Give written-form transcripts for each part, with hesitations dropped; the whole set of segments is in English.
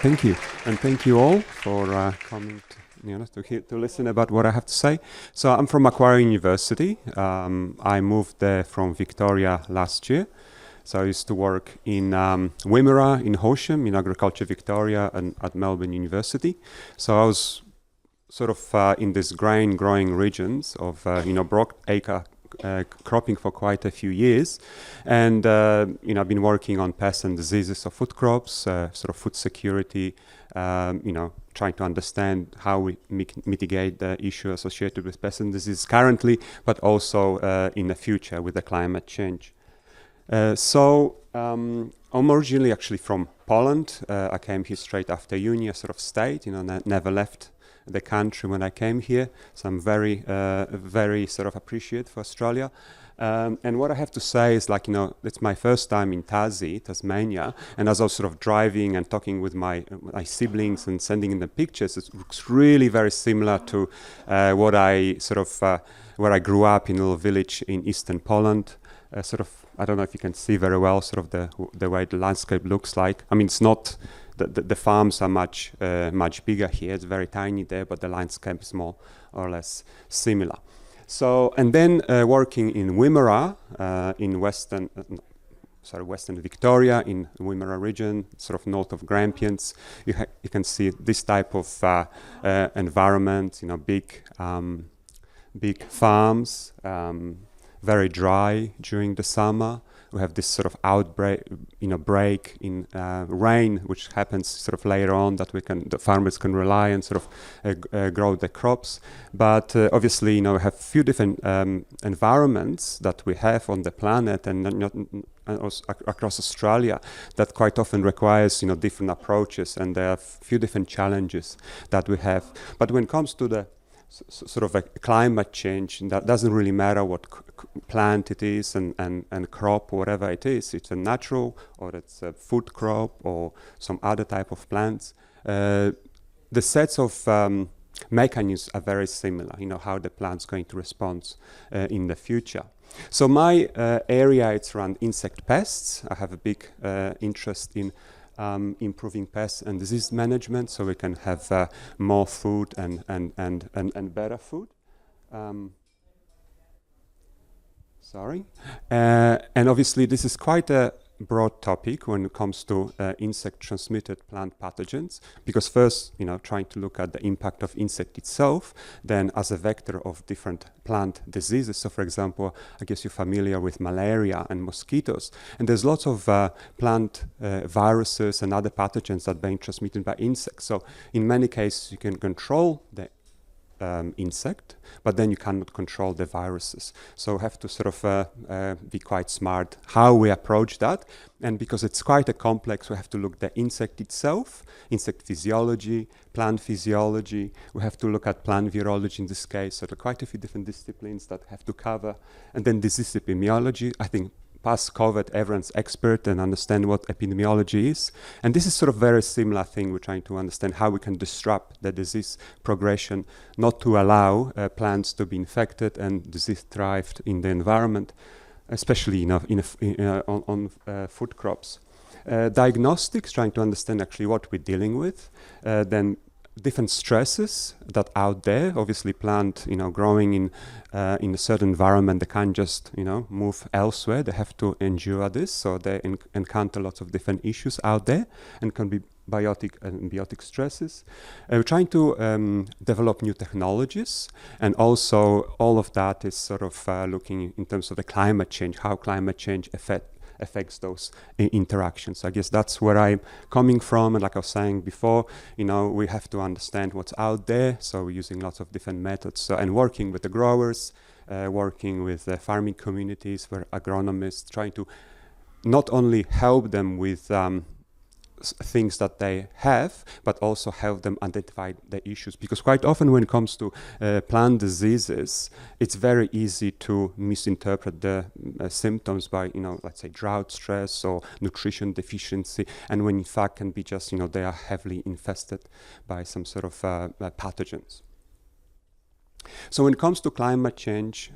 Thank you, and thank you all for coming to listen about what I have to say. So I'm from Macquarie University. I moved there from Victoria last year. So I used to work in Wimmera, in Horsham, in Agriculture Victoria, and at Melbourne University. So I was sort of in these grain-growing regions of broad acre cropping for quite a few years, and I've been working on pests and diseases of food crops, sort of food security, trying to understand how we mitigate the issue associated with pests and diseases currently, but also in the future with the climate change. I'm originally actually from Poland. I came here straight after uni. I sort of stayed, never left the country when I came here. So I'm very, very sort of appreciative for Australia. And what I have to say is, it's my first time in Tasmania, and as I was sort of driving and talking with my siblings and sending in the pictures, it looks really very similar to where I grew up in a little village in eastern Poland. I don't know if you can see very well sort of the way the landscape looks like. I mean, it's not, the farms are much bigger here. It's very tiny there, but the landscape is more or less similar. So, and then working in Wimmera, in Western Victoria, in Wimmera region, sort of north of Grampians, you can see this type of environment, big farms, very dry during the summer. We have this sort of break in rain, which happens sort of later on, that the farmers can rely and sort of grow the crops. But obviously, we have a few different environments that we have on the planet and across Australia that quite often requires different approaches, and there are a few different challenges that we have. But when it comes to the sort of a climate change, that doesn't really matter what plant it is and crop, whatever it is. It's a natural, or it's a food crop, or some other type of plants. The sets of mechanisms are very similar, how the plant's going to respond in the future. So my area, it's around insect pests. I have a big interest in improving pest and disease management, so we can have more food and better food. And obviously this is quite a broad topic when it comes to insect-transmitted plant pathogens, because first, trying to look at the impact of insect itself, then as a vector of different plant diseases. So, for example, I guess you're familiar with malaria and mosquitoes, and there's lots of plant viruses and other pathogens that are being transmitted by insects. So, in many cases, you can control the insect, but then you cannot control the viruses. So have to sort of be quite smart how we approach that. And because it's quite a complex, we have to look at the insect itself, insect physiology, plant physiology. We have to look at plant virology in this case. So there are quite a few different disciplines that have to cover. And then disease epidemiology. I think past COVID, everyone's expert and understand what epidemiology is. And this is sort of very similar thing. We're trying to understand how we can disrupt the disease progression, not to allow plants to be infected and disease thrived in the environment, especially on food crops. Diagnostics, trying to understand actually what we're dealing with. Then different stresses that out there. Obviously, plant, growing in a certain environment, they can't just, move elsewhere. They have to endure this, so they encounter lots of different issues out there, and can be biotic and biotic stresses. We're trying to develop new technologies, and also all of that is sort of looking in terms of the climate change, how climate change affects those interactions. I guess that's where I'm coming from, and like I was saying before, we have to understand what's out there, so we're using lots of different methods, and working with the growers, working with the farming communities, where agronomists, trying to not only help them with things that they have, but also help them identify the issues. Because quite often when it comes to plant diseases, it's very easy to misinterpret the symptoms by, let's say drought stress or nutrition deficiency, and when in fact can be just, they are heavily infested by some sort of pathogens. So when it comes to climate change,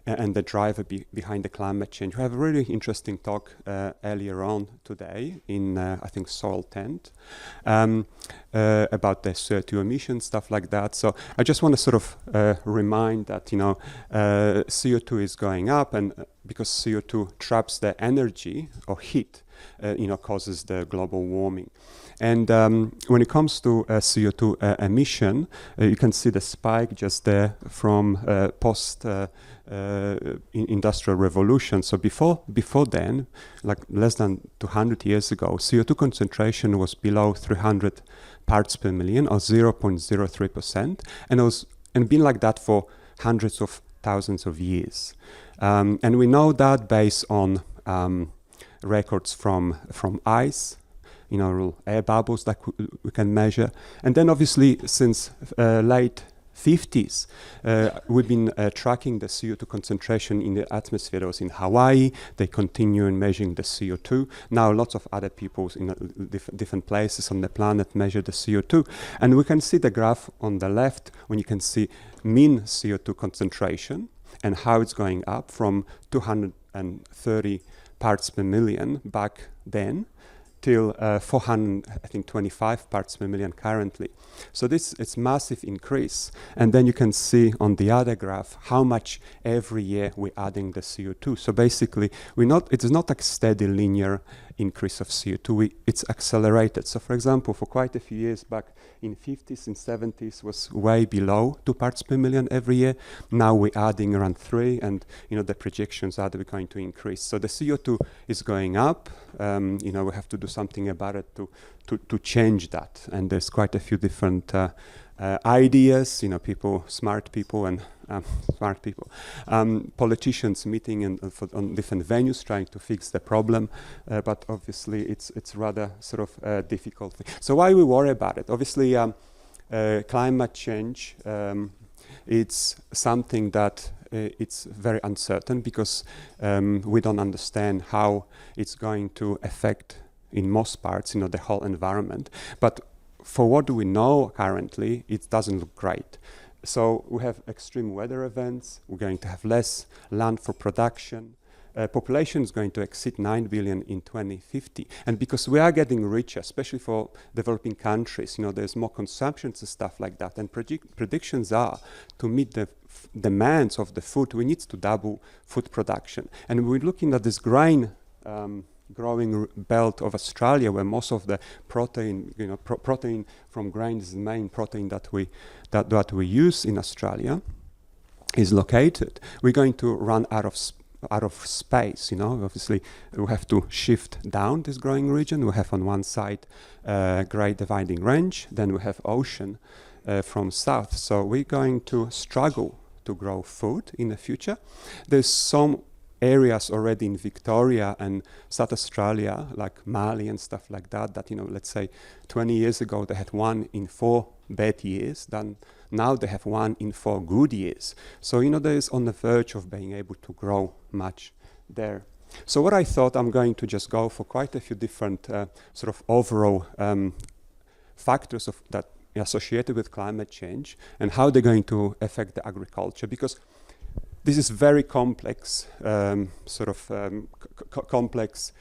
and the driver behind the climate change. We have a really interesting talk earlier on today in, I think, Soil Tent about the CO2 emissions, stuff like that. So I just want to sort of remind that, CO2 is going up, and because CO2 traps the energy or heat, causes the global warming. And when it comes to CO2 emission, you can see the spike just there from post industrial revolution. So before then, like less than 200 years ago, CO2 concentration was below 300 parts per million, or 0.03%, and been like that for hundreds of thousands of years. And we know that based on records from ice, air bubbles that we can measure. And then obviously since late 50s, we've been tracking the CO2 concentration in the atmosphere. That was in Hawaii. They continue in measuring the CO2. Now lots of other people in different places on the planet measure the CO2. And we can see the graph on the left when you can see mean CO2 concentration and how it's going up from 230 parts per million back then till 425 parts per million currently. So it's massive increase. And then you can see on the other graph how much every year we're adding the CO2. So basically, it's not a steady linear increase of CO2. It's accelerated. So for example, for quite a few years back in 50s and 70s was way below 2 parts per million every year. Now we're adding around 3, and the projections are that we're going to increase. So the CO2 is going up. We have to do something about it to change that. And there's quite a few different ideas, smart people, politicians meeting on different venues trying to fix the problem, but obviously it's rather sort of difficult thing. So why we worry about it? Obviously, climate change, it's something that it's very uncertain because we don't understand how it's going to affect in most parts, the whole environment. But for what do we know currently, it doesn't look great. So we have extreme weather events. We're going to have less land for production. Population is going to exceed 9 billion in 2050. And because we are getting richer, especially for developing countries, there's more consumption and stuff like that. And predictions are to meet the demands of the food, we need to double food production. And we're looking at this growing belt of Australia, where most of the protein, protein from grains is the main protein that we use in Australia, is located. We're going to run out of space. Obviously we have to shift down this growing region. We have on one side Great Dividing Range, then we have ocean from south. So we're going to struggle to grow food in the future. There's some areas already in Victoria and South Australia, like Mali and stuff like that, let's say 20 years ago they had 1 in 4 bad years, then now they have 1 in 4 good years. So, there's on the verge of being able to grow much there. So what I thought, I'm going to just go for quite a few different sort of overall factors that are associated with climate change and how they're going to affect the agriculture, because this is very complex, complex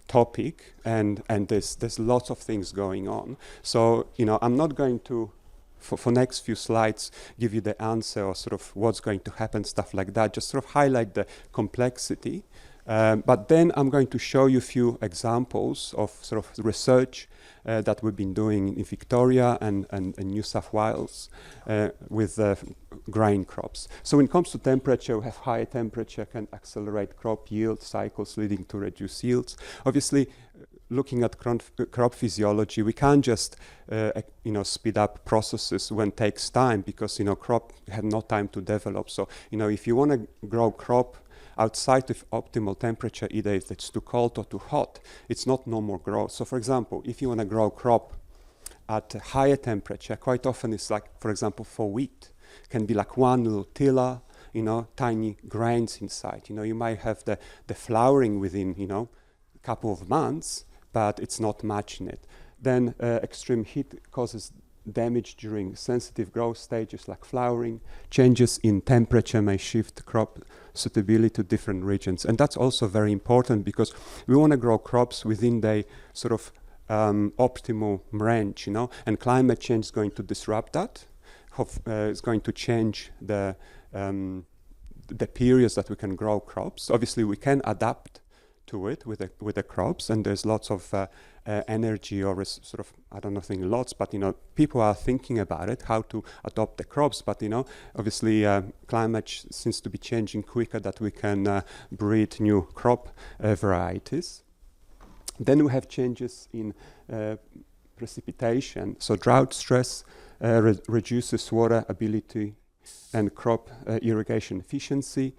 topic, and there's lots of things going on. So I'm not going to, for next few slides, give you the answer or sort of what's going to happen, stuff like that. Just sort of highlight the complexity. But then I'm going to show you a few examples of sort of research that we've been doing in Victoria and New South Wales with grain crops. So when it comes to temperature, we have higher temperature can accelerate crop yield cycles, leading to reduced yields. Obviously, looking at crop physiology, we can't just speed up processes when it takes time, because crop have no time to develop. So if you want to grow crop outside of optimal temperature, either if it's too cold or too hot, it's not normal growth. So for example, if you want to grow crop at a higher temperature, quite often it's like, for example, for wheat, can be like one little tiller, tiny grains inside. You might have the flowering within, a couple of months, but it's not much in it. Then extreme heat causes damage during sensitive growth stages like flowering. Changes in temperature may shift crop suitability to different regions. And that's also very important because we want to grow crops within the sort of optimal range, and climate change is going to disrupt that. It's going to change the periods that we can grow crops. Obviously, we can adapt to it with the crops, and there's lots of energy or sort of, I don't know, lots, but people are thinking about it, how to adopt the crops. But obviously, climate seems to be changing quicker that we can breed new crop varieties. Then we have changes in precipitation. So drought stress reduces water ability and crop irrigation efficiency.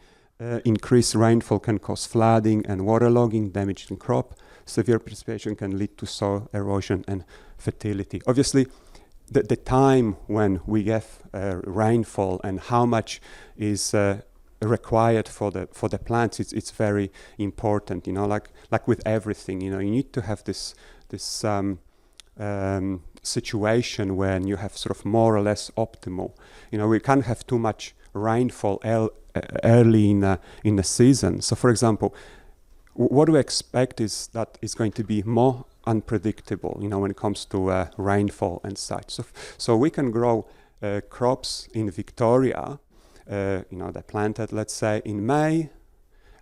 Increased rainfall can cause flooding and waterlogging, damaging crop. Severe precipitation can lead to soil erosion and fertility. Obviously, the time when we get rainfall and how much is required for the plants, it's very important. Like with everything, you need to have this situation when you have sort of more or less optimal. We can't have too much rainfall early in the season. So, for example, what we expect is that it's going to be more unpredictable, when it comes to rainfall and such. So we can grow crops in Victoria. They're planted, let's say, in May,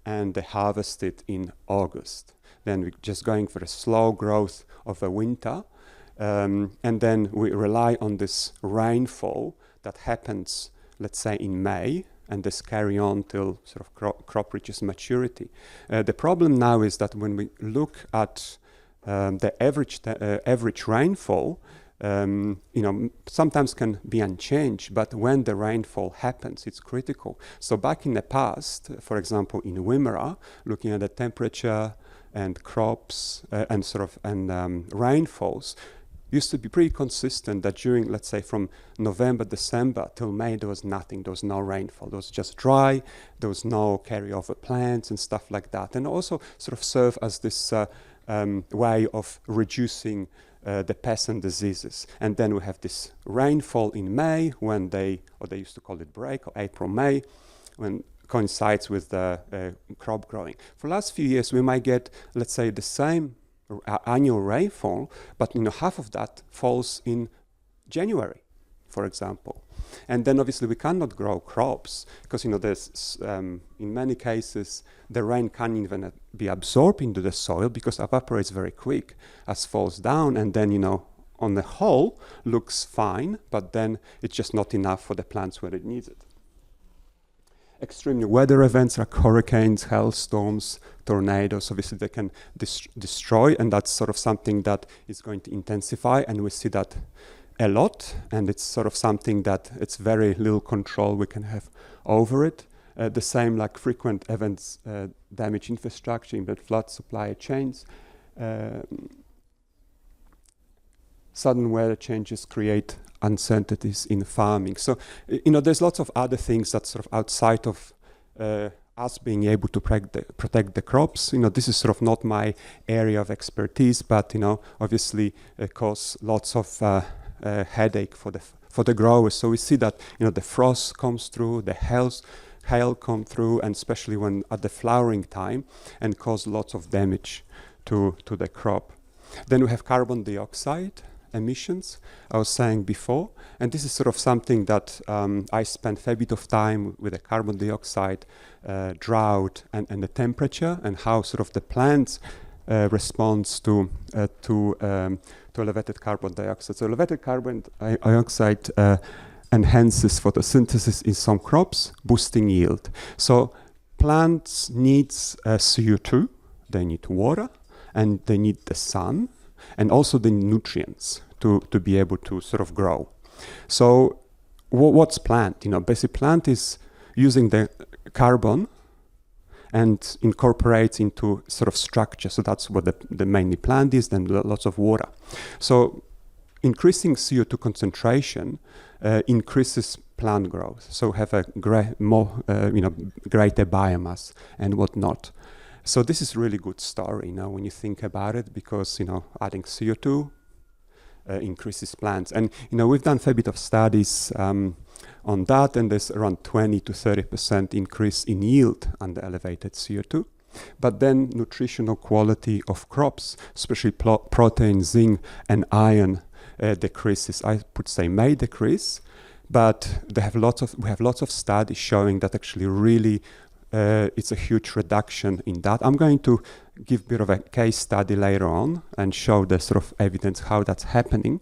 and they're harvested in August. Then we're just going for a slow growth of a winter, and then we rely on this rainfall that happens, let's say, in May, and this carry on till sort of crop reaches maturity. The problem now is that when we look at the average rainfall, sometimes can be unchanged, but when the rainfall happens, it's critical. So back in the past, for example, in Wimmera, looking at the temperature and crops and rainfalls, used to be pretty consistent that during, let's say, from November, December till May, there was nothing. There was no rainfall. There was just dry. There was no carryover plants and stuff like that. And also sort of serve as this way of reducing the pests and diseases. And then we have this rainfall in May when they used to call it break, or April, May, when coincides with the crop growing. For the last few years, we might get, let's say, the same annual rainfall, but half of that falls in January, for example. And then obviously we cannot grow crops because there's in many cases the rain can't even be absorbed into the soil because it evaporates very quick as falls down, and then on the whole looks fine, but then it's just not enough for the plants where it needs it. Extreme weather events like hurricanes, hailstorms, tornadoes, obviously they can destroy, and that's sort of something that is going to intensify, and we see that a lot, and it's sort of something that it's very little control we can have over it. The same like frequent events damage infrastructure, in flood supply chains. Sudden weather changes create uncertainties in farming. So, there's lots of other things that's sort of outside of us being able to protect the crops. This is sort of not my area of expertise, but, obviously it causes lots of headache for the growers. So we see that, the frost comes through, the hail come through, and especially when at the flowering time, and cause lots of damage to the crop. Then we have carbon dioxide emissions, I was saying before, and this is sort of something that I spent a fair bit of time with the carbon dioxide, drought, and the temperature, and how sort of the plants responds to elevated carbon dioxide. So elevated carbon dioxide enhances photosynthesis in some crops, boosting yield. So plants need CO2, they need water, and they need the sun, and also the nutrients to be able to sort of grow. So what's plant? Basically plant is using the carbon and incorporates into sort of structure. So that's what the mainly plant is, then lots of water. So increasing CO2 concentration increases plant growth. So have a greater biomass and whatnot. So this is really good story, when you think about it, because, adding CO2 increases plants. And we've done a fair bit of studies on that, and there's around 20 to 30% increase in yield under elevated CO2. But then nutritional quality of crops, especially protein, zinc, and iron, decreases. I would say may decrease, but we have lots of studies showing that actually really it's a huge reduction in that. I'm going to give a bit of a case study later on and show the sort of evidence how that's happening.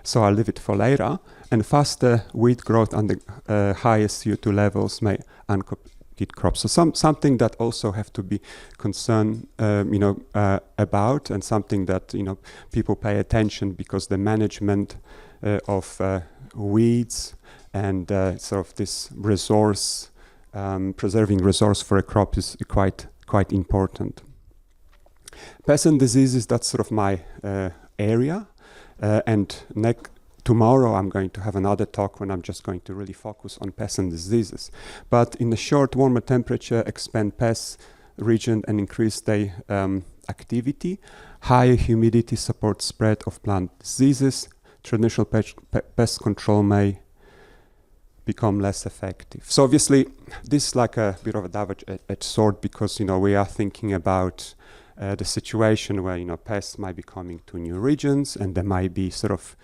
So I'll leave it for later. And faster wheat growth and the higher CO2 levels may uncompete crops. So something that also have to be concerned, about, and something that people pay attention, because the management of weeds and sort of this resource, preserving resource for a crop is quite important. Pests and diseases, that's sort of my area, and tomorrow I'm going to have another talk when I'm just going to really focus on pests and diseases. But in the short, warmer temperature expand pests region and increase their activity. Higher humidity supports spread of plant diseases. Traditional pest control may become less effective. So obviously this is like a bit of a double-edged sword, because we are thinking about the situation where pests might be coming to new regions, and they might be sort of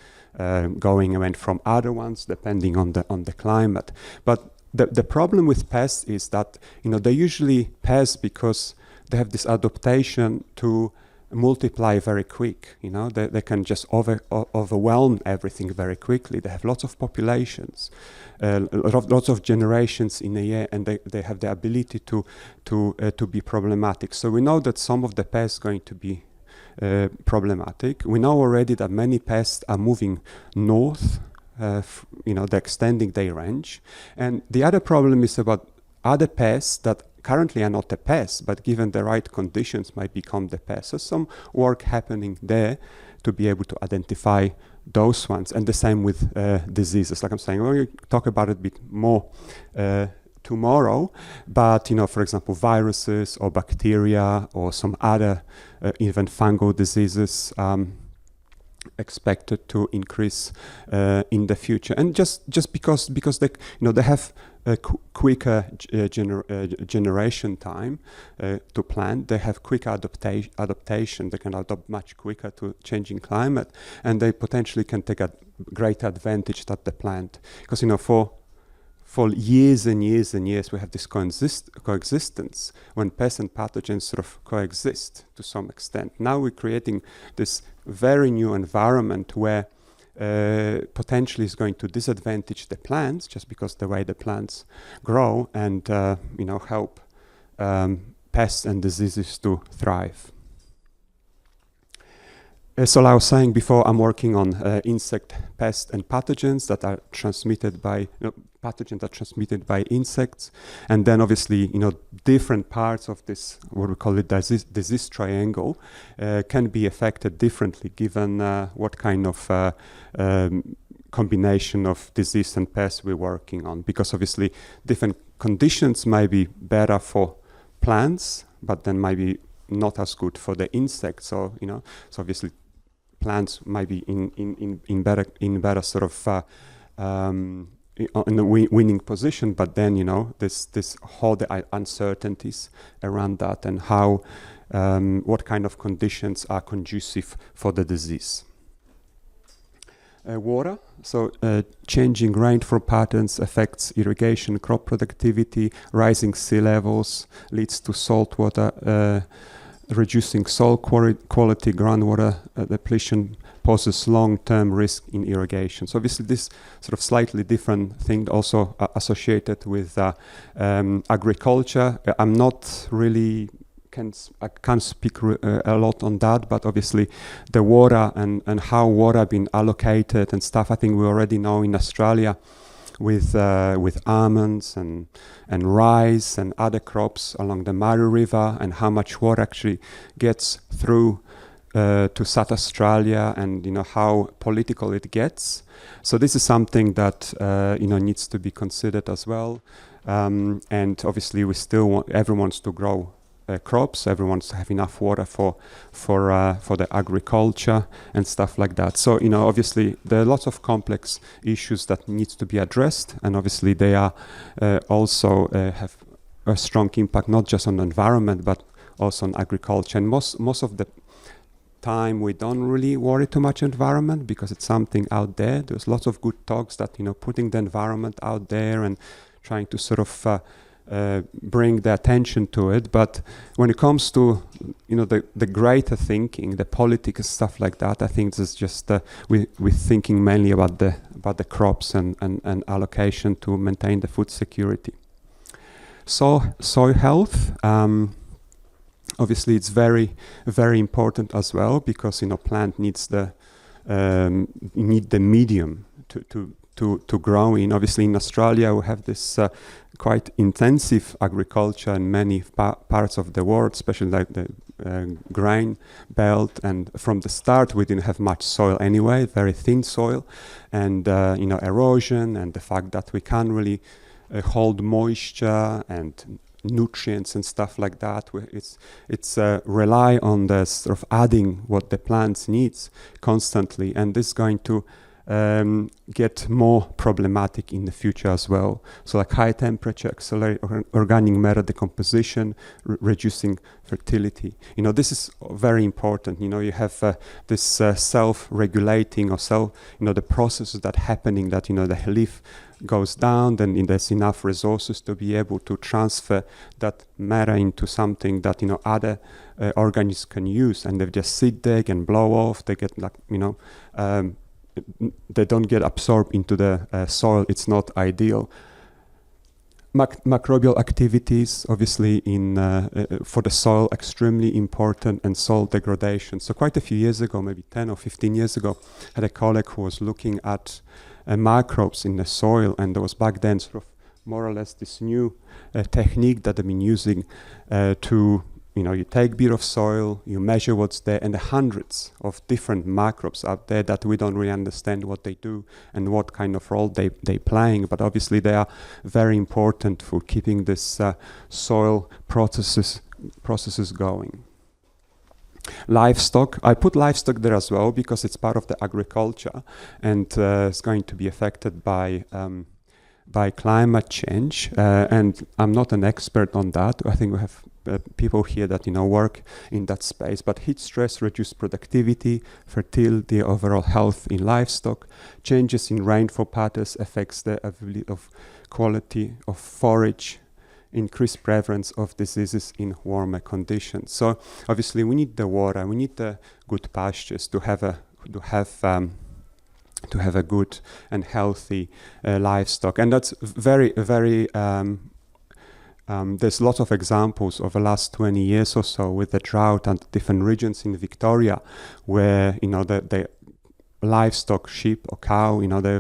going away from other ones depending on the climate. But the problem with pests is that they're usually pests because they have this adaptation to multiply very quick. They can just overwhelm everything very quickly. They have lots of populations, lots of generations in a year, and they have the ability to be problematic. So we know that some of the pests going to be problematic. We know already that many pests are moving north. They're extending their range. And the other problem is about other pests that currently are not a pest, but given the right conditions might become the pest. So some work happening there to be able to identify those ones. And the same with diseases. Like I'm saying, we're going to talk about it a bit more tomorrow. But, for example, viruses or bacteria or some other even fungal diseases expected to increase in the future. And just because they they have a quicker generation time to plant, they have quicker adaptation. They can adapt much quicker to changing climate, and they potentially can take a great advantage that the plant, because for years and years and years we have this coexistence when pests and pathogens sort of coexist to some extent. Now we're creating this very new environment where potentially is going to disadvantage the plants just because the way the plants grow, and help pests and diseases to thrive. So I was saying before, I'm working on insect pests and pathogens that are transmitted by pathogens are transmitted by insects, and then obviously different parts of this, what we call it, disease triangle, can be affected differently given what kind of combination of disease and pests we're working on, because obviously different conditions might be better for plants, but then might be not as good for the insects. So so obviously plants might be in better sort of in a winning position, but then this whole the uncertainties around that, and how what kind of conditions are conducive for the disease. Water, so changing rainfall patterns affects irrigation, crop productivity. Rising sea levels leads to saltwater. Reducing soil quality, groundwater depletion poses long-term risk in irrigation. So obviously this sort of slightly different thing also associated with agriculture. I'm not really, I can't speak a lot on that, but obviously the water and how water been allocated and stuff, I think we already know in Australia with almonds and rice and other crops along the Macquarie River, and how much water actually gets through to South Australia, and how political it gets. So this is something that needs to be considered as well. And obviously we still want everyone to grow crops. Everyone's have enough water for the agriculture and stuff like that. So obviously there are lots of complex issues that needs to be addressed, and obviously they are also have a strong impact not just on the environment but also on agriculture. And most of the time we don't really worry too much environment because it's something out there. There's lots of good talks that putting the environment out there and trying to sort of bring the attention to it. But when it comes to the greater thinking, the politics stuff like that, I think this is just we're thinking mainly about the crops and allocation to maintain the food security. So soil health. Obviously, it's very, very important as well because plant needs the medium to grow in. Obviously, in Australia, we have this quite intensive agriculture in many parts of the world, especially like the grain belt. And from the start, we didn't have much soil anyway, very thin soil, and erosion, and the fact that we can't really hold moisture and nutrients and stuff like that. It's rely on the sort of adding what the plants needs constantly, and this is going to get more problematic in the future as well. So like high temperature, accelerate organic matter decomposition, reducing fertility. This is very important. You have this self-regulating or the processes that happening that the leaf goes down, then there's enough resources to be able to transfer that matter into something that other organisms can use, and they just sit there and blow off. They get like they don't get absorbed into the soil. It's not ideal. Microbial activities, obviously, for the soil, extremely important, and soil degradation. So quite a few years ago, maybe 10 or 15 years ago, I had a colleague who was looking at microbes in the soil, and there was back then sort of more or less this new technique that they've been using to, you take a bit of soil, you measure what's there, and the hundreds of different microbes out there that we don't really understand what they do and what kind of role they're playing, but obviously they are very important for keeping this soil processes going. Livestock, I put livestock there as well because it's part of the agriculture, and it's going to be affected by climate change, and I'm not an expert on that. I think we have people here that work in that space, but heat stress reduces productivity, fertility, overall health in livestock. Changes in rainfall patterns affects the availability of quality of forage, increased prevalence of diseases in warmer conditions. So obviously we need the water, we need the good pastures to have a good and healthy livestock, and that's very, very. There's lots of examples over the last 20 years or so with the drought and different regions in Victoria, where the livestock, sheep or cow, they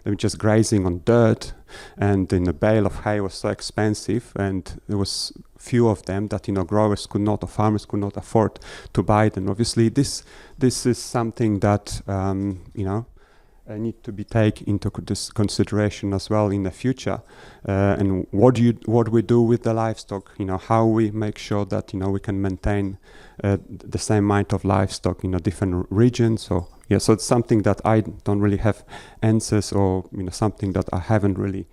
were just grazing on dirt, and a bale of hay was so expensive, and there was few of them that growers could not, or farmers could not afford to buy them. Obviously, this is something that need to be taken into consideration as well in the future, and what we do with the livestock, how we make sure that we can maintain the same amount of livestock in different regions. So it's something that I don't really have answers, or something that I haven't really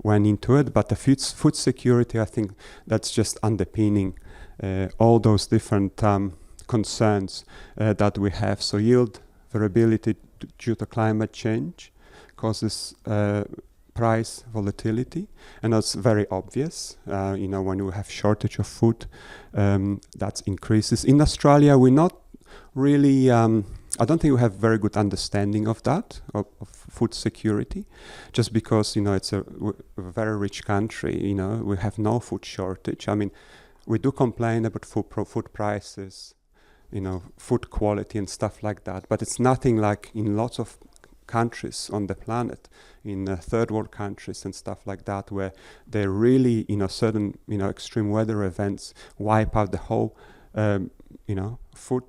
went into it. But the food security, I think that's just underpinning all those different concerns that we have. So yield variability due to climate change causes price volatility, and that's very obvious. When you have shortage of food, that increases. In Australia, we're not really, I don't think we have very good understanding of that, of food security, just because, it's a very rich country, we have no food shortage. I mean, we do complain about food prices, food quality and stuff like that, but it's nothing like in lots of countries on the planet, in third world countries and stuff like that, where they really, certain, extreme weather events wipe out the whole, food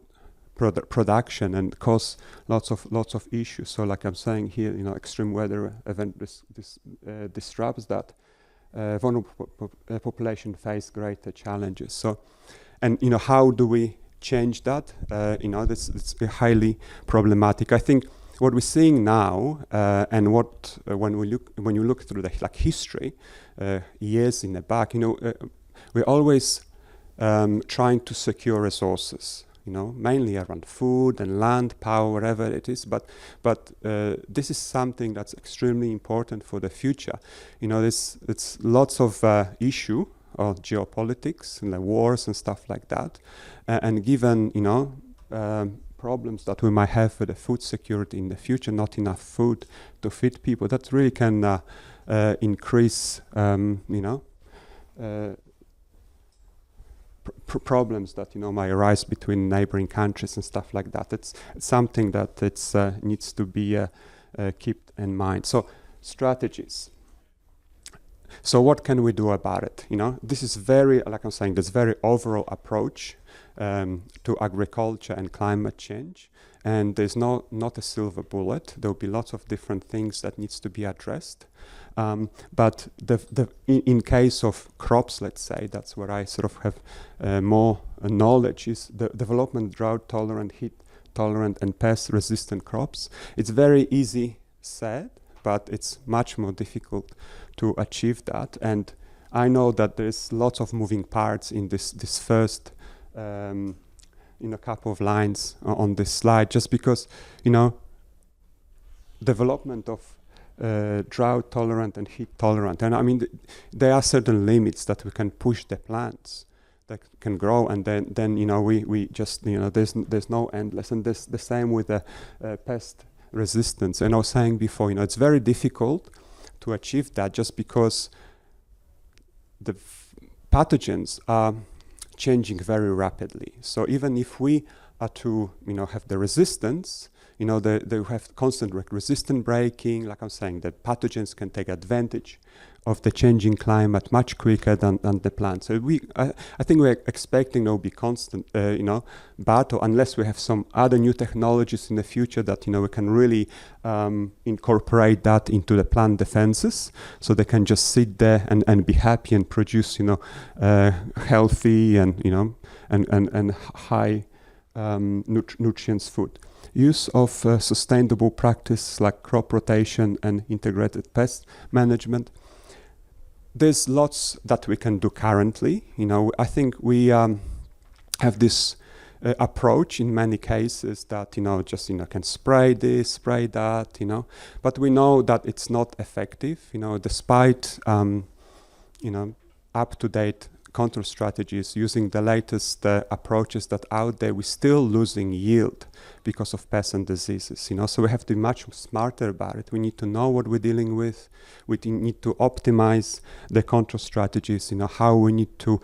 production and cause lots of issues. So like I'm saying here, extreme weather event disrupts that. vulnerable population face greater challenges. So, and how do we change that? This it's highly problematic. I think what we're seeing now, and what when you look through the history, years in the back, we're always trying to secure resources. Mainly around food and land, power, whatever it is. But this is something that's extremely important for the future. It's lots of issue of geopolitics and the wars and stuff like that. And given problems that we might have with the food security in the future, not enough food to feed people, that really can increase problems that might arise between neighboring countries and stuff like that. It's something that needs to be kept in mind. So strategies. So what can we do about it? This is very, like I'm saying, this very overall approach to agriculture and climate change. And there's not a silver bullet. There'll be lots of different things that needs to be addressed. But in case of crops, let's say, that's where I sort of have more knowledge, is the development drought-tolerant, heat-tolerant, and pest-resistant crops. It's very easy said, but it's much more difficult to achieve that. And I know that there's lots of moving parts in this first couple of lines on this slide, just because development of drought tolerant and heat tolerant, and I mean there are certain limits that we can push the plants that can grow, and then we just there's no endless. And this the same with the pest resistance. And I was saying before, it's very difficult to achieve that, just because the pathogens are changing very rapidly. So even if we are to have the resistance, they have constant resistant breaking. Like I'm saying, the pathogens can take advantage of the changing climate much quicker than the plants. So I think we're expecting there'll be constant battle, unless we have some other new technologies in the future that we can really incorporate that into the plant defenses, so they can just sit there and be happy and produce healthy and high nutrients food. Use of sustainable practice like crop rotation and integrated pest management. There's lots that we can do currently. I think we have this approach in many cases that just can spray this, spray that, but we know that it's not effective. Despite up-to-date control strategies, using the latest approaches that out there, we're still losing yield because of pests and diseases. So we have to be much smarter about it. We need to know what we're dealing with. We need to optimize the control strategies. How we need to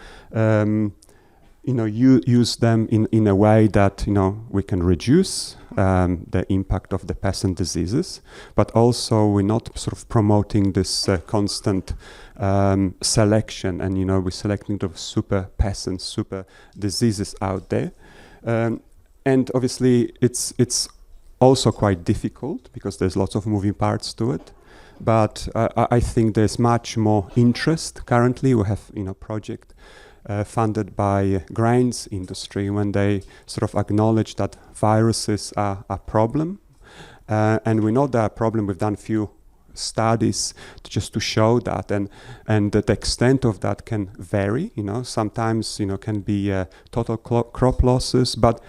use them in a way that we can reduce the impact of the pests and diseases, but also we're not sort of promoting this constant selection, and we're selecting the super pests and super diseases out there, and obviously it's also quite difficult because there's lots of moving parts to it. But I think there's much more interest currently. We have project funded by grains industry, when they sort of acknowledge that viruses are a problem, and we know they're a problem. We've done few studies just to show that, and the extent of that can vary. Sometimes can be total crop losses, but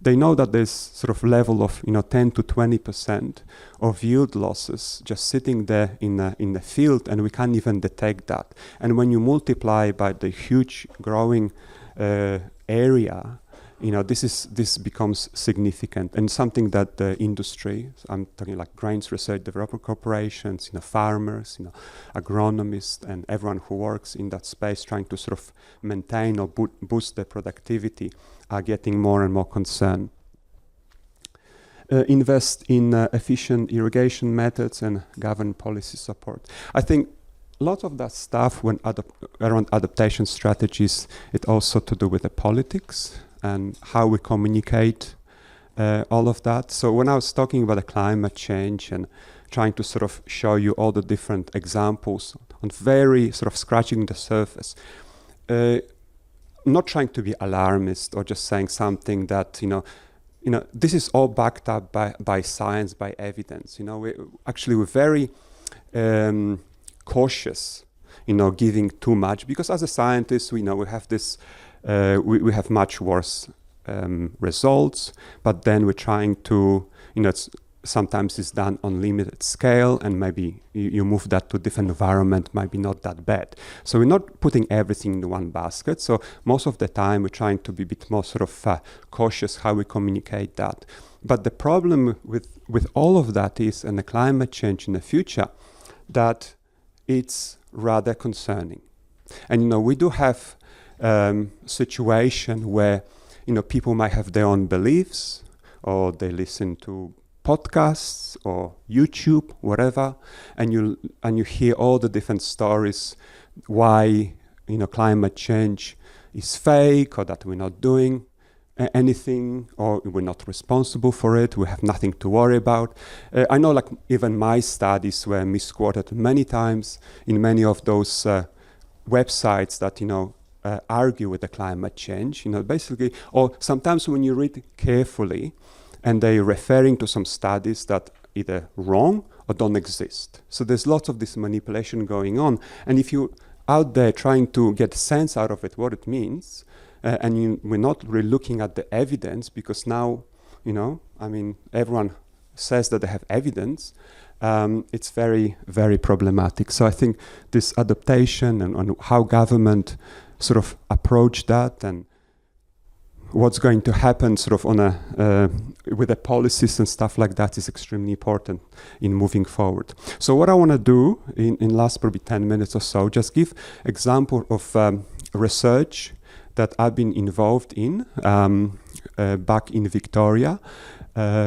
they know that there's sort of level of 10 to 20% of yield losses just sitting there in the field, and we can't even detect that. And when you multiply by the huge growing area, this becomes significant, and something that the industry, I'm talking like grains research development corporations, farmers, agronomists, and everyone who works in that space trying to sort of maintain or boost their productivity, are getting more and more concerned. Invest in efficient irrigation methods and government policy support. I think a lot of that stuff around adaptation strategies, it also to do with the politics and how we communicate all of that. So when I was talking about the climate change and trying to sort of show you all the different examples on very sort of scratching the surface. Not trying to be alarmist or just saying something that, this is all backed up by science, by evidence. We're very cautious, giving too much, because as a scientist, we have this, we have much worse results, but then we're trying to, sometimes it's done on limited scale, and maybe you move that to a different environment, might be not that bad. So we're not putting everything in one basket. So most of the time we're trying to be a bit more sort of cautious how we communicate that. But the problem with all of that is, and the climate change in the future, that it's rather concerning. And we do have situation where people might have their own beliefs, or they listen to podcasts or YouTube, whatever, and you hear all the different stories why climate change is fake, or that we're not doing anything, or we're not responsible for it, we have nothing to worry about. I know, like, even my studies were misquoted many times in many of those websites that argue with the climate change, basically, or sometimes when you read carefully and they're referring to some studies that either wrong or don't exist. So there's lots of this manipulation going on, and if you're out there trying to get sense out of it, what it means, we're not really looking at the evidence, because now, everyone says that they have evidence, it's very, very problematic. So I think this adaptation and how government sort of approach that, and what's going to happen sort of on with the policies and stuff like that, is extremely important in moving forward. So what I want to do in last probably 10 minutes or so, just give example of research that I've been involved in back in Victoria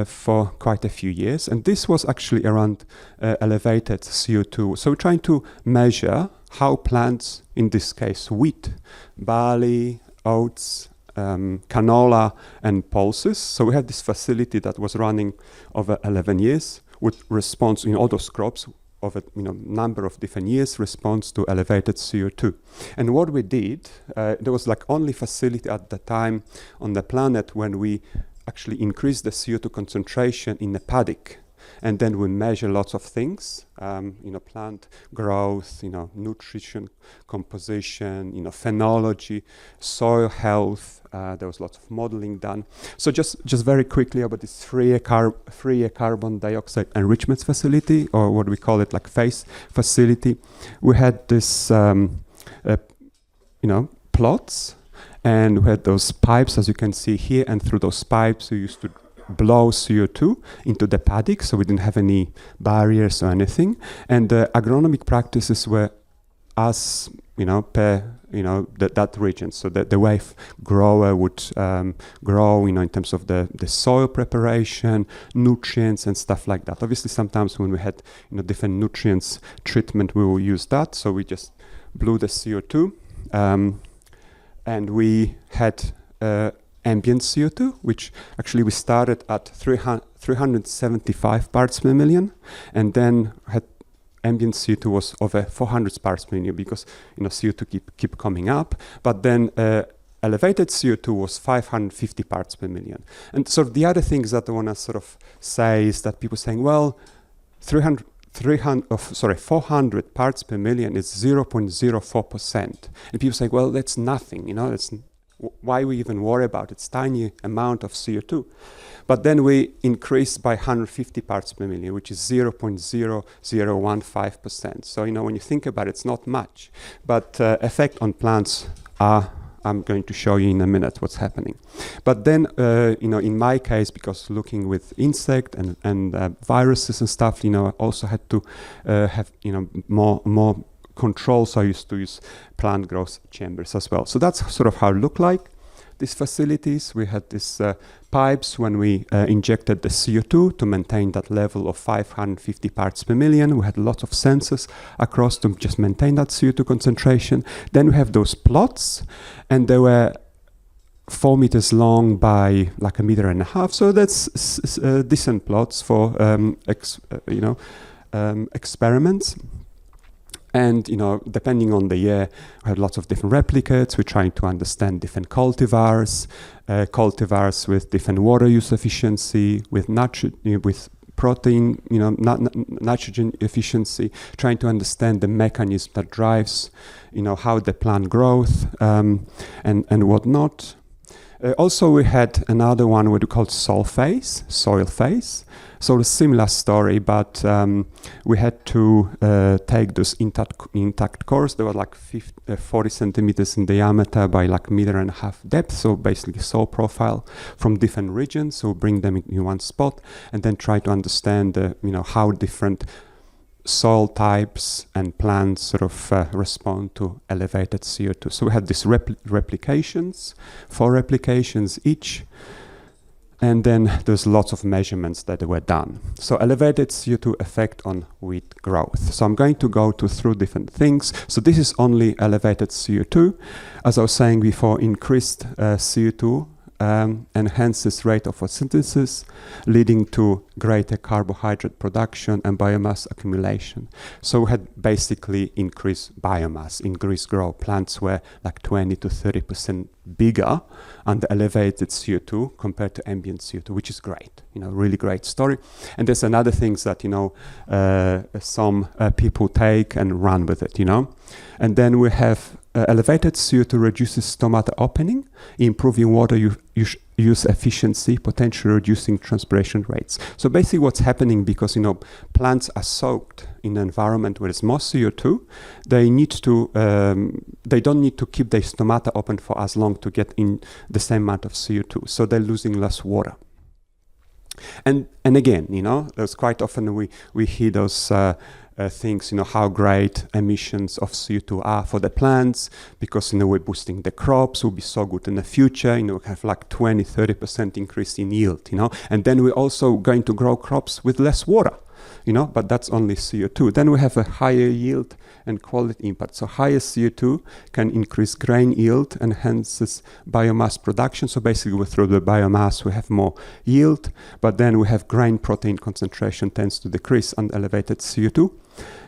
for quite a few years. And this was actually around elevated CO2. So we're trying to measure how plants, in this case wheat, barley, oats, canola and pulses. So we had this facility that was running over 11 years with response in all those crops of a number of different years, response to elevated CO2. And what we did, there was like only facility at the time on the planet when we actually increased the CO2 concentration in the paddock. And then we measure lots of things, plant growth, nutrition, composition, phenology, soil health. There was lots of modeling done. So just very quickly about this three-year carbon dioxide enrichment facility, or what we call it, like FACE facility. We had this, plots, and we had those pipes, as you can see here, and through those pipes we used to blow CO2 into the paddock, so we didn't have any barriers or anything. And the agronomic practices were as, per, that region. So the way grower would grow, in terms of the soil preparation, nutrients and stuff like that. Obviously, sometimes when we had, different nutrients treatment, we will use that. So we just blew the CO2, and we had ambient CO2, which actually we started at 375 parts per million, and then had ambient CO2 was over 400 parts per million, because CO2 keep coming up. But then elevated CO2 was 550 parts per million. And so the other things that I want to sort of say is that people saying, well, 400 parts per million is 0.04%. And people say, well, that's nothing, why we even worry about it? It's tiny amount of CO2. But then we increased by 150 parts per million, which is 0.0015%. So, when you think about it, it's not much. But effect on plants are, I'm going to show you in a minute what's happening. But then, in my case, because looking with insect and viruses and stuff, I also had to have, more control, so I used to use plant growth chambers as well. So that's sort of how it looked like. These facilities, we had these pipes when we injected the CO2 to maintain that level of 550 parts per million. We had lots of sensors across to just maintain that CO2 concentration. Then we have those plots, and they were 4 meters long by like 1.5 meters. So that's decent plots for experiments. And, depending on the year, we had lots of different replicates. We're trying to understand different cultivars with different water use efficiency, with protein, nitrogen efficiency, trying to understand the mechanism that drives, how the plant growth and whatnot. Also, we had another one what we called soil phase. So a similar story, but we had to take those intact cores. They were like 40 centimeters in diameter by like 1.5 meters depth. So basically soil profile from different regions. So bring them in one spot and then try to understand, how different soil types and plants sort of respond to elevated CO2. So we had these replications, 4 replications each. And then there's lots of measurements that were done. So elevated CO2 effect on wheat growth. So I'm going to go through different things. So this is only elevated CO2. As I was saying before, increased CO2 enhances rate of photosynthesis, leading to greater carbohydrate production and biomass accumulation. So we had basically increased biomass, increased growth. Plants were like 20 to 30% bigger under elevated CO2 compared to ambient CO2, which is great, really great story. And there's another things that, some people take and run with it, And then we have elevated CO2 reduces stomata opening, improving water use efficiency, potentially reducing transpiration rates. So basically what's happening, because plants are soaked in an environment where there's more CO2, they don't need to keep their stomata open for as long to get in the same amount of CO2. So they're losing less water. And again, there's quite often we hear those things, how great emissions of CO2 are for the plants, because, we're boosting the crops, will be so good in the future, we have like 20-30% increase in yield, and then we're also going to grow crops with less water, but that's only CO2. Then we have a higher yield and quality impact. So higher CO2 can increase grain yield, enhances biomass production. So basically through the biomass we have more yield, but then we have grain protein concentration tends to decrease on elevated CO2,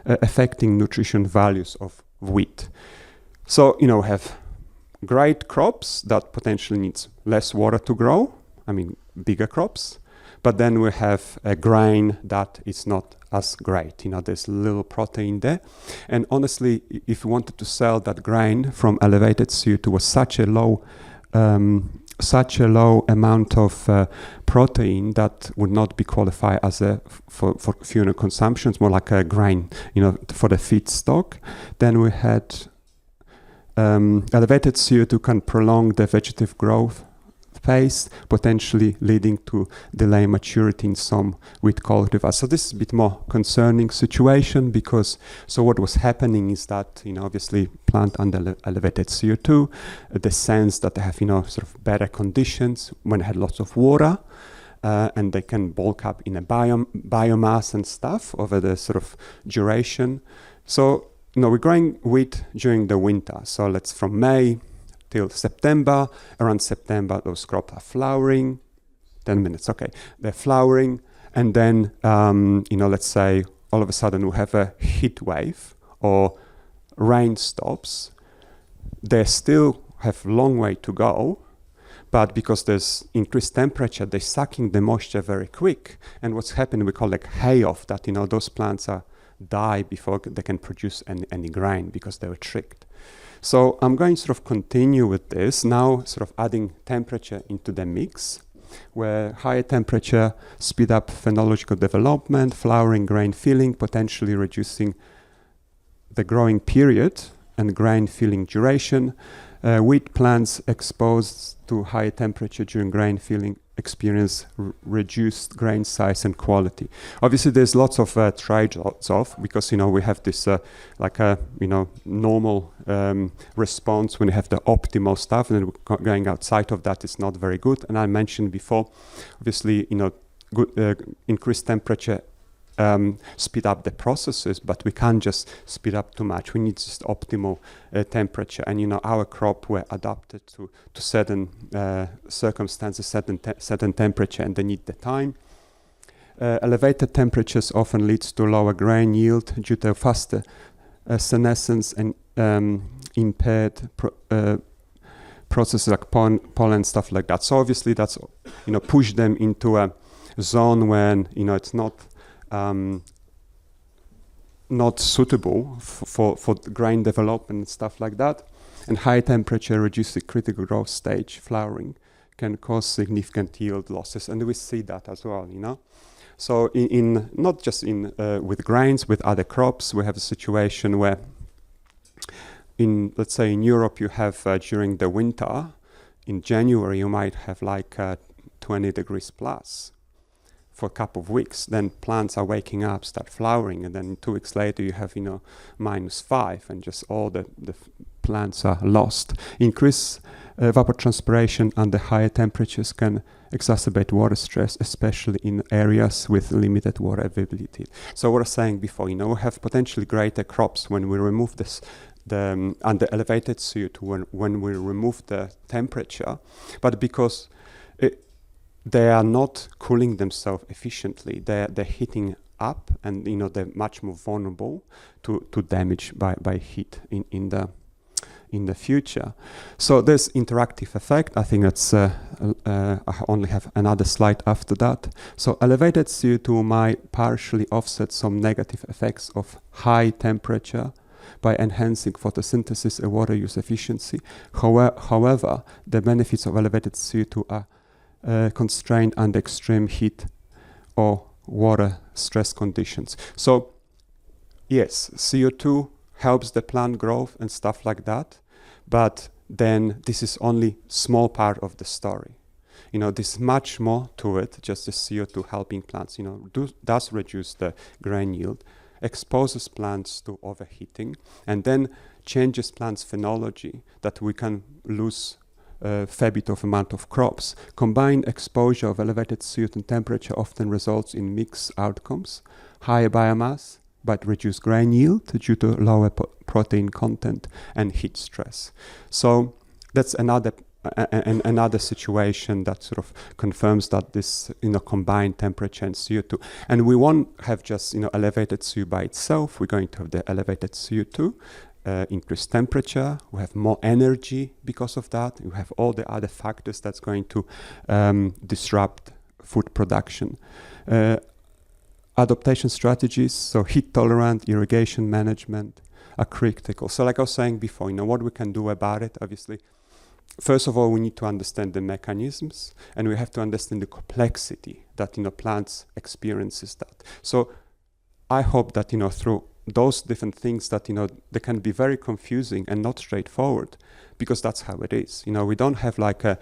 affecting nutrition values of wheat. So, we have great crops that potentially needs less water to grow, bigger crops. But then we have a grain that is not as great. There's little protein there. And honestly, if we wanted to sell that grain from elevated CO2 was such a low amount of protein that would not be qualified as for fuel consumption. It's more like a grain, for the feedstock. Then we had elevated CO2 can prolong the vegetative growth phase, potentially leading to delay maturity in some wheat cultivars. So this is a bit more concerning situation, because what was happening is that obviously plant under elevated CO2, the sense that they have sort of better conditions when they had lots of water, and they can bulk up in a biomass and stuff over the sort of duration. So we're growing wheat during the winter. So let's from May till September. Around September, those crops are flowering. 10 minutes, okay. They're flowering, and then, let's say all of a sudden we have a heat wave or rain stops. They still have a long way to go, but because there's increased temperature, they're sucking the moisture very quick. And what's happening, we call like hay-off, that, those plants die before they can produce any grain because they were tricked. So I'm going to sort of continue with this, now sort of adding temperature into the mix, where higher temperature speed up phenological development, flowering, grain filling, potentially reducing the growing period and grain filling duration. Wheat plants exposed to higher temperature during grain filling experience reduced grain size and quality. Obviously, there's lots of trade-offs off, because we have this normal response when you have the optimal stuff, and then going outside of that is not very good. And I mentioned before, obviously, good increased temperature speed up the processes, but we can't just speed up too much. We need just optimal temperature, and our crop were adapted to certain circumstances, certain temperature, and they need the time. Elevated temperatures often leads to lower grain yield due to faster senescence and impaired processes like pollen, stuff like that. So obviously that's, push them into a zone when, it's not suitable for grain development and stuff like that. And high temperature reduces the critical growth stage, flowering, can cause significant yield losses. And we see that as well, So in not just in with grains, with other crops, we have a situation where let's say in Europe, you have during the winter, in January, you might have like 20 degrees plus for a couple of weeks. Then plants are waking up, start flowering, and then 2 weeks later, you have, -5, and just all the plants are lost. Increased evapotranspiration under higher temperatures can exacerbate water stress, especially in areas with limited water availability. So what I was saying before, we have potentially greater crops when we remove this under elevated CO2 when we remove the temperature, but because they are not cooling themselves efficiently, they're heating up, and they're much more vulnerable to damage by heat in the future. So there's interactive effect. I think that's I only have another slide after that. So elevated CO2 might partially offset some negative effects of high temperature by enhancing photosynthesis and water use efficiency. However, the benefits of elevated CO2 are constrained under extreme heat or water stress conditions. So yes, CO2 helps the plant growth and stuff like that, but then this is only small part of the story. There's much more to it, just the CO2 helping plants, does reduce the grain yield, exposes plants to overheating, and then changes plants' phenology, that we can lose a fair bit of amount of crops. Combined exposure of elevated CO2 and temperature often results in mixed outcomes, higher biomass, but reduced grain yield due to lower protein content and heat stress. So that's another situation that sort of confirms that this combined temperature and CO2, and we won't have just elevated CO2 by itself. We're going to have the elevated CO2, increased temperature, we have more energy because of that, we have all the other factors that's going to disrupt food production. Adaptation strategies, so heat tolerant irrigation management, are critical. So like I was saying before, what we can do about it, obviously, first of all, we need to understand the mechanisms, and we have to understand the complexity that plants experiences that. So I hope that through those different things that they can be very confusing and not straightforward, because that's how it is. We don't have like a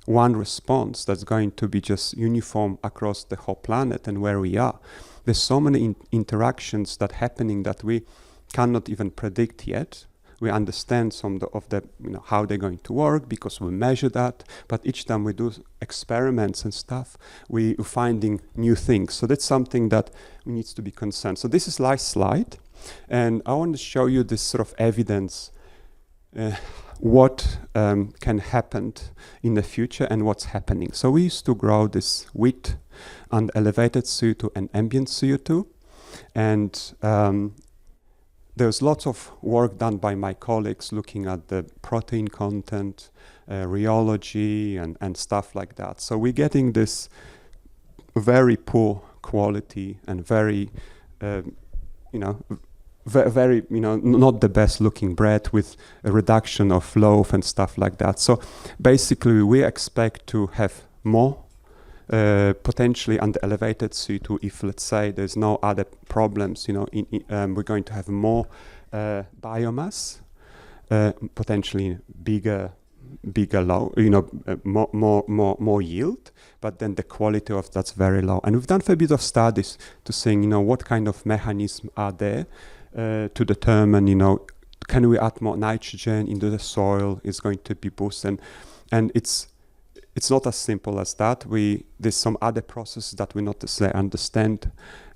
one response that's going to be just uniform across the whole planet and where we are. There's so many interactions that happening that we cannot even predict yet. We understand some of the how they're going to work because we measure that, but each time we do experiments and stuff, we're finding new things. So that's something that we need to be concerned. So this is last slide, and I want to show you this sort of evidence, what can happen in the future and what's happening. So we used to grow this wheat under elevated CO2 and ambient CO2, and there's lots of work done by my colleagues looking at the protein content, rheology, and stuff like that. So we're getting this very poor quality and very, very, not the best looking bread with a reduction of loaf and stuff like that. So basically, we expect to have more potentially under elevated CO2 if, let's say, there's no other problems. We're going to have more biomass, potentially bigger low, more yield, but then the quality of that's very low. And we've done a bit of studies to saying, what kind of mechanisms are there to determine, can we add more nitrogen into the soil? Is going to be boosted, and it's not as simple as that. There's some other processes that we not necessarily understand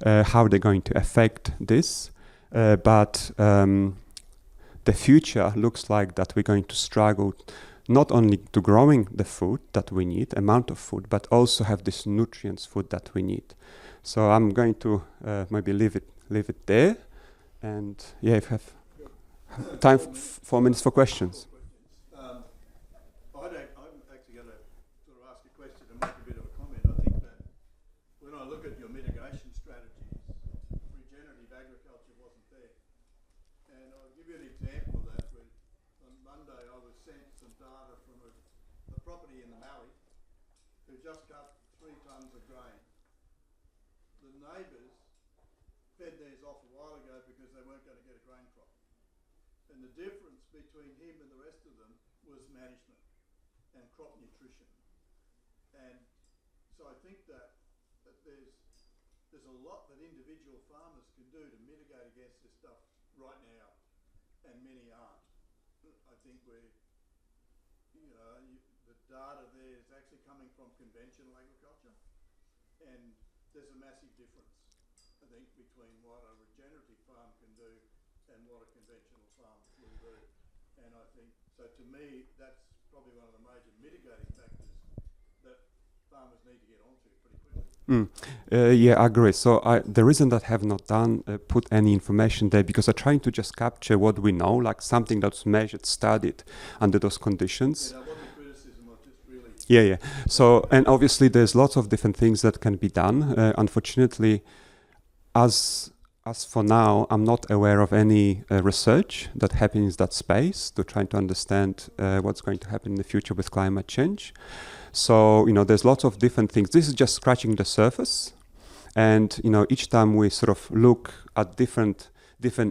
how they're going to affect this, but the future looks like that we're going to struggle not only to growing the food that we need, amount of food, but also have this nutrients food that we need. So I'm going to maybe leave it there, and yeah, if you have time 4 minutes for questions. I'm actually going to sort of ask a question and make a bit of a comment. I think that when I look at your mitigation strategies, regenerative agriculture wasn't there. And I'll give you an example of that. When on Monday I was sent some data from a property in the Mallee who just cut 3 tonnes of grain. The neighbours fed theirs off a while ago because they weren't going to get a grain crop. And the difference between him and the rest of them was management and crop nutrition. And so I think that there's a lot that individual farmers can do to mitigate against this stuff right now, and many aren't. I think the data there is actually coming from conventional agriculture, and there's a massive difference, I think, between what a regenerative farm can do and what a conventional farm will do. And I think, so to me, that's probably one of the major mitigating factors that farmers need to get onto pretty quickly. Yeah, I agree. So the reason that I have not put any information there, because I'm trying to just capture what we know, like something that's measured, studied under those conditions. Yeah, that wasn't criticism, I just really... Yeah. So, and obviously there's lots of different things that can be done. Unfortunately, as for now, I'm not aware of any research that happens in that space to try to understand what's going to happen in the future with climate change. So, there's lots of different things. This is just scratching the surface. And, each time we sort of look at different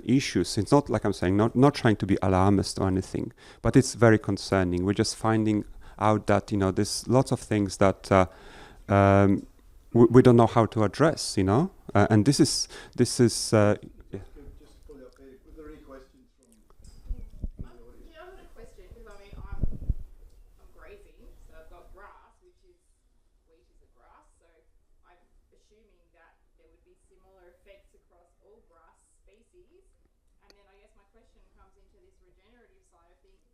issues, it's not like I'm saying, not trying to be alarmist or anything, but it's very concerning. We're just finding out that, there's lots of things that we don't know how to address, and this is Just pull it up there. Were there any questions from the audience? Yeah, I've got a question, because I'm grazing, so I've got grass, which is wheat is a grass, so I'm assuming that there would be similar effects across all grass species. And then I guess my question comes into this regenerative side of things.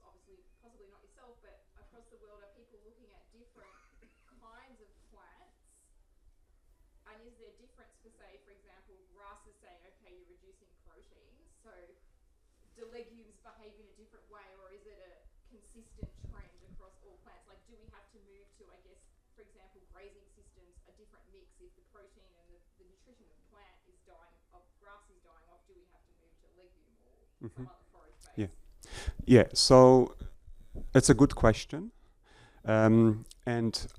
Obviously, possibly not yourself, but across the world, are people looking at different kinds of plants? And is there difference for, say, for example, grass is saying, okay, you're reducing proteins, so do legumes behave in a different way, or is it a consistent trend across all plants? Like, do we have to move to, I guess, for example, grazing systems, a different mix? If the protein and the nutrition of plant is dying, of grass is dying off, do we have to move to legume or some other forage base? Yeah, so it's a good question. And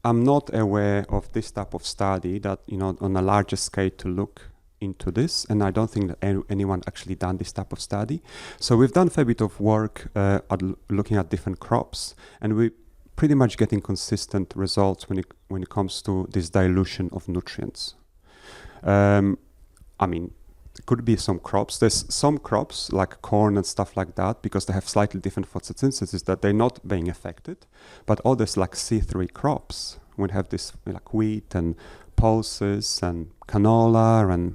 I'm not aware of this type of study that, on a larger scale to look into this. And I don't think that anyone actually done this type of study. So we've done a fair bit of work looking at different crops, and we're pretty much getting consistent results when it comes to this dilution of nutrients. There could be some crops. There's some crops like corn and stuff like that, because they have slightly different photosynthesis, that they're not being affected. But others like C3 crops, we have this like wheat and pulses and canola, and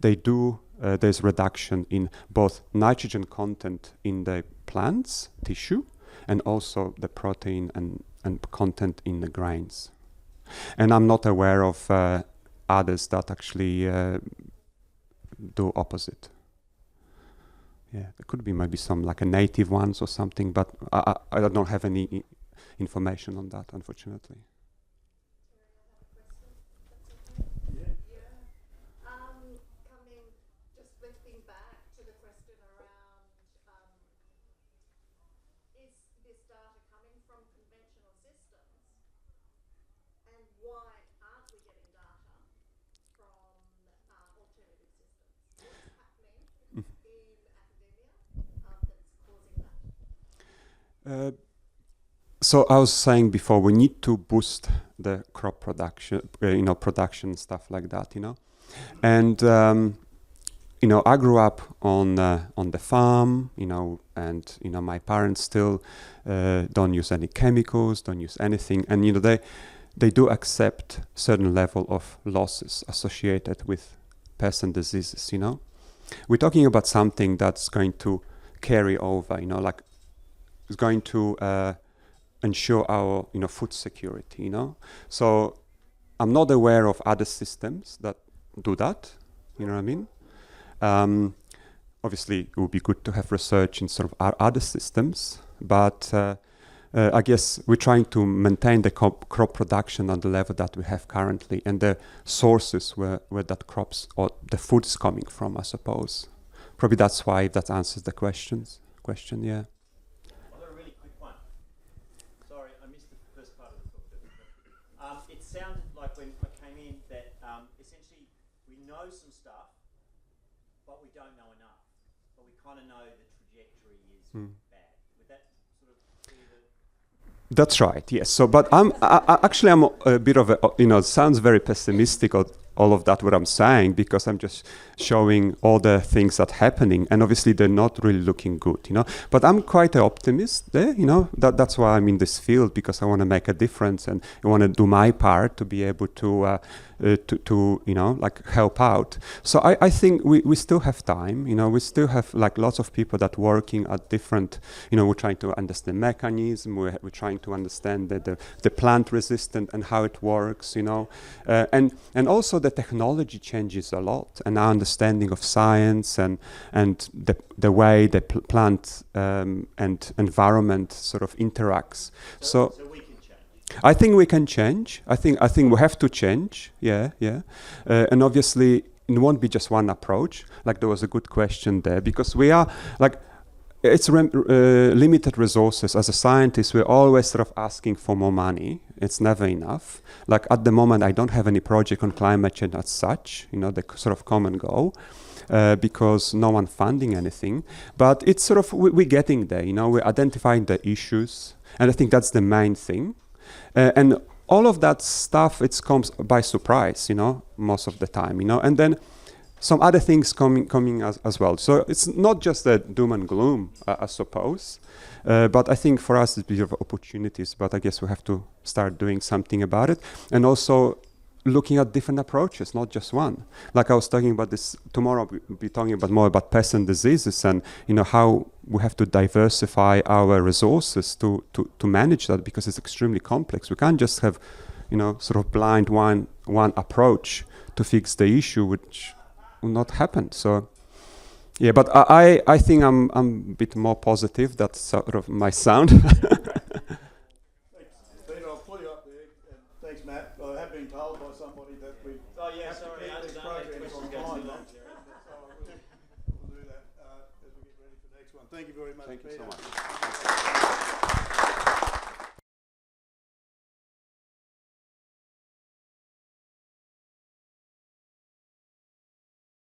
they do. There's reduction in both nitrogen content in the plants tissue and also the protein and content in the grains. And I'm not aware of others that actually do opposite. Yeah, there could be maybe some like a native ones or something, but I don't have any information on that, unfortunately. Just lifting back to the question around, is this data coming from conventional systems, and why aren't we getting data from alternative systems? What's happening in academia that's causing that? So I was saying before, we need to boost the crop production, production, stuff like that, And I grew up on the farm, and my parents still don't use any chemicals, don't use anything, and they do accept certain level of losses associated with pests and diseases. We're talking about something that's going to carry over, like it's going to ensure our food security. So I'm not aware of other systems that do that. You know what I mean? Obviously, it would be good to have research in sort of other systems, but I guess we're trying to maintain the crop production on the level that we have currently, and the sources where that crops or the food is coming from, I suppose. Probably that's why that answers the question, yeah. I've got a really quick one. Sorry, I missed the first part of the talk. It sounded like when I came in that essentially we know some stuff, but we don't know enough. But we kind of know the trajectory is bad. Would that sort of be the... That's right, yes. So, but I'm a bit of a, it sounds very pessimistic, all of that what I'm saying, because I'm just showing all the things that are happening, and obviously they're not really looking good, But I'm quite an optimist there, That's why I'm in this field, because I want to make a difference and I want to do my part to be able to help out. So I think we still have time, we still have lots of people that working at different, we're trying to understand mechanism, we're trying to understand the plant resistant and how it works, and also the technology changes a lot, and our understanding of science and the way the plant and environment sort of interacts. So we can change. I think we can change. I think we have to change. Yeah. And obviously, it won't be just one approach. There was a good question there, because we are it's limited resources. As a scientist, we're always sort of asking for more money. It's never enough. At the moment, I don't have any project on climate change as such, the sort of common goal, because no one funding anything. But it's sort of, we're getting there, we're identifying the issues. And I think that's the main thing. And all of that stuff, it comes by surprise, most of the time, and then some other things coming as well. So it's not just the doom and gloom, I suppose, but I think for us it's a bit of opportunities, but I guess we have to start doing something about it, and also looking at different approaches, not just one. I was talking about this, tomorrow we'll be talking about more about pests and diseases, and how we have to diversify our resources to manage that, because it's extremely complex. We can't just have, sort of blind one approach to fix the issue, which will not happen. So, yeah, but I think I'm a bit more positive. That's sort of my sound. Thanks, Peter. I'll pull you up there. And thanks, Matt. I have been told by somebody that we have to keep these programs on time. So we'll do that as we get ready for the next one. Thank you very much, Thank you Peter. so much.